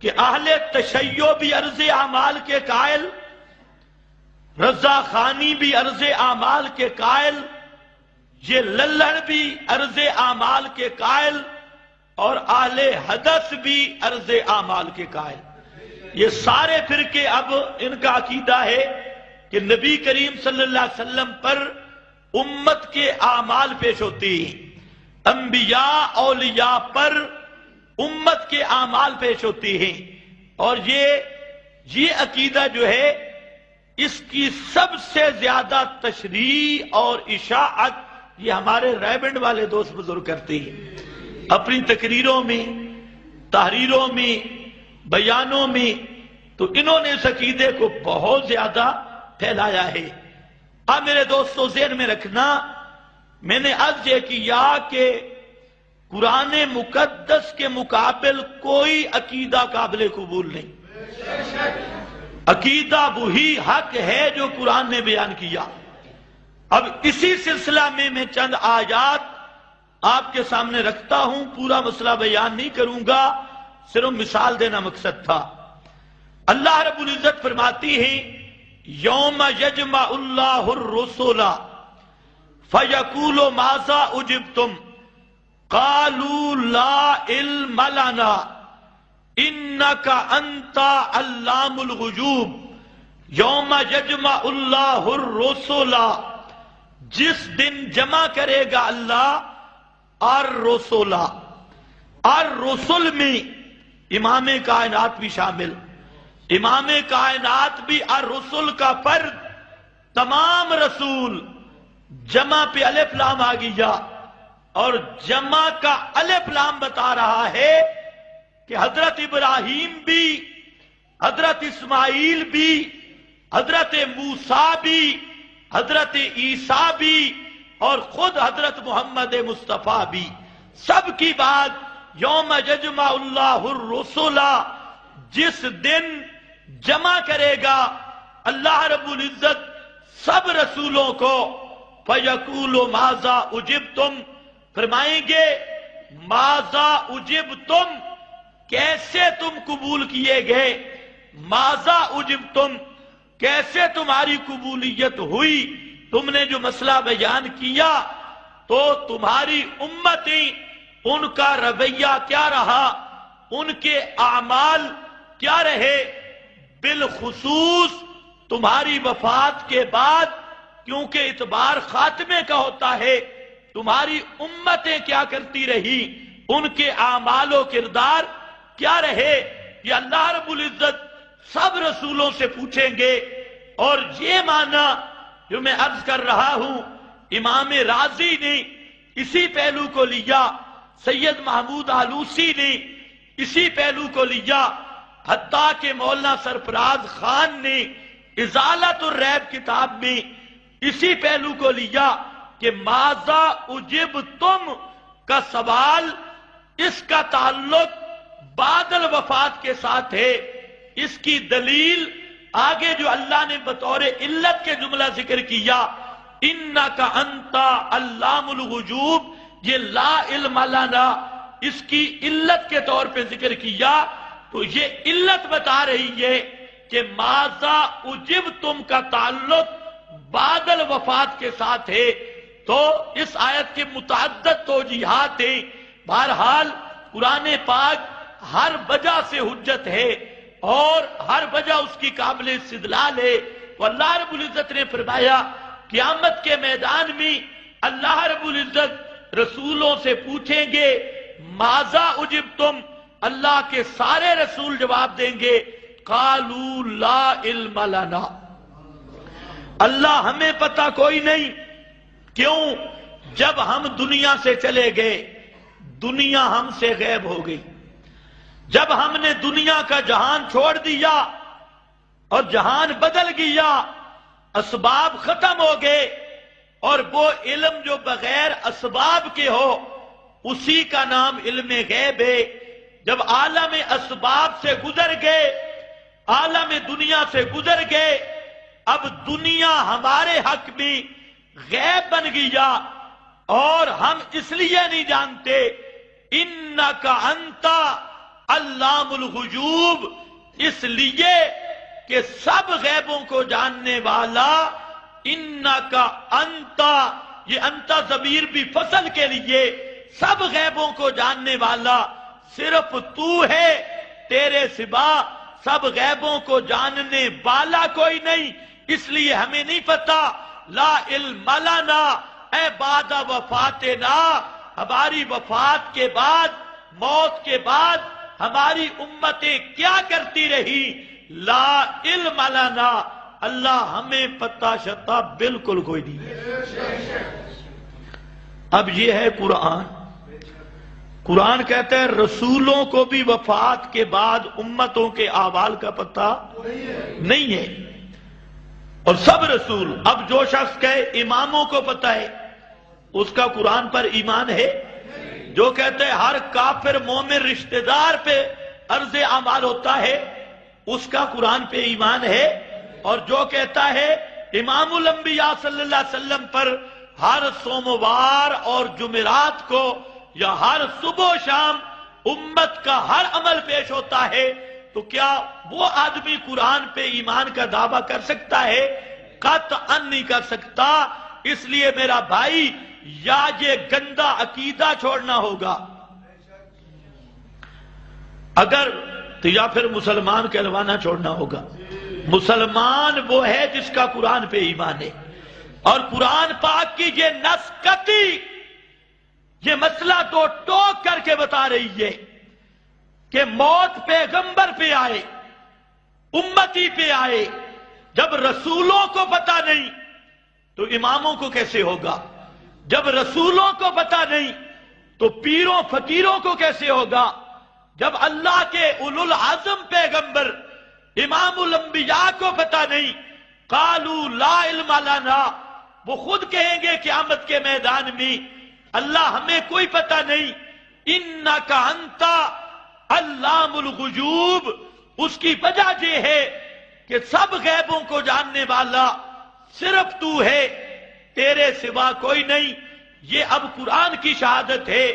کہ اہل تشیع بھی عرض اعمال کے قائل، رضا خانی بھی عرض اعمال کے قائل، یہ للڑ بھی عرض اعمال کے قائل، اور اہل حدث بھی عرض اعمال کے قائل۔ یہ سارے فرقے اب ان کا عقیدہ ہے کہ نبی کریم صلی اللہ علیہ وسلم پر امت کے اعمال پیش ہوتے ہیں، انبیاء اولیاء پر امت کے اعمال پیش ہوتے ہیں، اور یہ عقیدہ جو ہے اس کی سب سے زیادہ تشریح اور اشاعت یہ ہمارے ریبنڈ والے دوست بزرگ کرتے ہیں اپنی تقریروں میں، تحریروں میں، بیانوں میں۔ تو انہوں نے اس عقیدے کو بہت زیادہ پھیلایا ہے۔ اب میرے دوستو ذہن میں رکھنا، میں نے عرض یہ کیا کہ قرآن مقدس کے مقابل کوئی عقیدہ قابل قبول نہیں۔ عقیدہ وہی حق ہے جو قرآن نے بیان کیا۔ اب اسی سلسلہ میں چند آیات آپ کے سامنے رکھتا ہوں، پورا مسئلہ بیان نہیں کروں گا، صرف مثال دینا مقصد تھا۔ اللہ رب العزت فرماتی ہیں یوم یجمع اللہ الرسل فیقول ماذا اجبتم قالوا لا علم لنا انک انت علام الغیوب۔ یوم یجمع اللہ الرسل، جس دن جمع کرے گا اللہ الرسل، الرسل میں امام کائنات بھی شامل، امام کائنات بھی الرسل کا فرد، تمام رسول، جمع پہ الف لام آ گیا، اور جمع کا الف لام بتا رہا ہے کہ حضرت ابراہیم بھی، حضرت اسماعیل بھی، حضرت موسیٰ بھی، حضرت عیسیٰ بھی، اور خود حضرت محمد مصطفیٰ بھی، سب کی بات یوم یجمع اللہ الرسل، جس دن جمع کرے گا اللہ رب العزت سب رسولوں کو، فیقول ماذا اجبتم، فرمائیں گے ماذا اجبتم، کیسے تم قبول کیے گئے، ماذا اجبتم، کیسے تمہاری قبولیت ہوئی، تم نے جو مسئلہ بیان کیا تو تمہاری امتیں، ان کا رویہ کیا رہا، ان کے اعمال کیا رہے، بالخصوص تمہاری وفات کے بعد، کیونکہ اعتبار خاتمے کا ہوتا ہے، تمہاری امتیں کیا کرتی رہی، ان کے اعمال و کردار کیا رہے، یہ اللہ رب العزت سب رسولوں سے پوچھیں گے۔ اور یہ معنی جو میں عرض کر رہا ہوں، امام رازی نے اسی پہلو کو لیا، سید محمود آلوسی نے اسی پہلو کو لیا، حتیٰ کہ مولانا سرفراز خان نے ازالت الریب کتاب میں اسی پہلو کو لیا کہ ماذا اجبتم کا سوال، اس کا تعلق بعد الوفات کے ساتھ ہے۔ اس کی دلیل آگے جو اللہ نے بطور علت کے جملہ ذکر کیا، انک انت علام الغیوب، یہ لا علم لنا، اس کی علت کے طور پہ ذکر کیا، تو یہ علت بتا رہی ہے کہ ماذا اجبتم کا تعلق بعد الوفات کے ساتھ ہے۔ تو اس آیت کے متعدد توجیہات ہیں، بہرحال قرآن پاک ہر وجہ سے حجت ہے اور ہر وجہ اس کی قابل استدلال ہے۔ تو اللہ رب العزت نے فرمایا قیامت کے میدان میں اللہ رب العزت رسولوں سے پوچھیں گے ماذا اجبتم، اللہ کے سارے رسول جواب دیں گے قالوا لا علم لنا، اللہ ہمیں پتہ کوئی نہیں۔ کیوں؟ جب ہم دنیا سے چلے گئے دنیا ہم سے غائب ہو گئی، جب ہم نے دنیا کا جہان چھوڑ دیا اور جہان بدل گیا، اسباب ختم ہو گئے، اور وہ علم جو بغیر اسباب کے ہو اسی کا نام علم غیب ہے۔ جب عالم اسباب سے گزر گئے، عالم دنیا سے گزر گئے، اب دنیا ہمارے حق میں غیب بن گیا، اور ہم اس لیے نہیں جانتے انک انت علام الغیوب، اس لیے کہ سب غیبوں کو جاننے والا، انکا انتا، یہ انتا ضمیر بھی فصل کے لیے، سب غیبوں کو جاننے والا صرف تو ہے، تیرے سوا سب غیبوں کو جاننے والا کوئی نہیں، اس لیے ہمیں نہیں پتا۔ لا علم لنا اے بعد وفاتنا، ہماری وفات کے بعد، موت کے بعد ہماری امتیں کیا کرتی رہی، لا علم لنا، اللہ ہمیں پتہ شتا بالکل کوئی نہیں۔ اب یہ ہے قرآن۔ قرآن کہتا ہے رسولوں کو بھی وفات کے بعد امتوں کے احوال کا پتہ نہیں ہے، اور سب رسول، اب جو شخص کہے اماموں کو پتہ ہے، اس کا قرآن پر ایمان ہے؟ جو کہتے ہیں ہر کافر مومن رشتہ دار پہ عرض اعمال ہوتا ہے، اس کا قرآن پہ ایمان ہے؟ اور جو کہتا ہے امام الانبیاء صلی اللہ علیہ وسلم پر ہر سوموار اور جمعرات کو یا ہر صبح و شام امت کا ہر عمل پیش ہوتا ہے، تو کیا وہ آدمی قرآن پہ ایمان کا دعویٰ کر سکتا ہے؟ قطعاً نہیں کر سکتا۔ اس لیے میرا بھائی، یا یہ گندا عقیدہ چھوڑنا ہوگا، اگر تو یا پھر مسلمان کہلوانا چھوڑنا ہوگا۔ مسلمان وہ ہے جس کا قرآن پہ ایمان ہے، اور قرآن پاک کی یہ نص قطعی، یہ مسئلہ تو ٹوک کر کے بتا رہی ہے کہ موت پیغمبر پہ آئے، امتی پہ آئے، جب رسولوں کو پتہ نہیں تو اماموں کو کیسے ہوگا؟ جب رسولوں کو پتہ نہیں تو پیروں فقیروں کو کیسے ہوگا؟ جب اللہ کے اولو العزم پیغمبر امام الانبیاء کو پتہ نہیں، قالوا لا علم لنا، وہ خود کہیں گے قیامت کے میدان میں اللہ ہمیں کوئی پتہ نہیں، انکا انتا علام الغیوب، اس کی وجہ یہ ہے کہ سب غیبوں کو جاننے والا صرف تو ہے، تیرے سوا کوئی نہیں۔ یہ اب قرآن کی شہادت ہے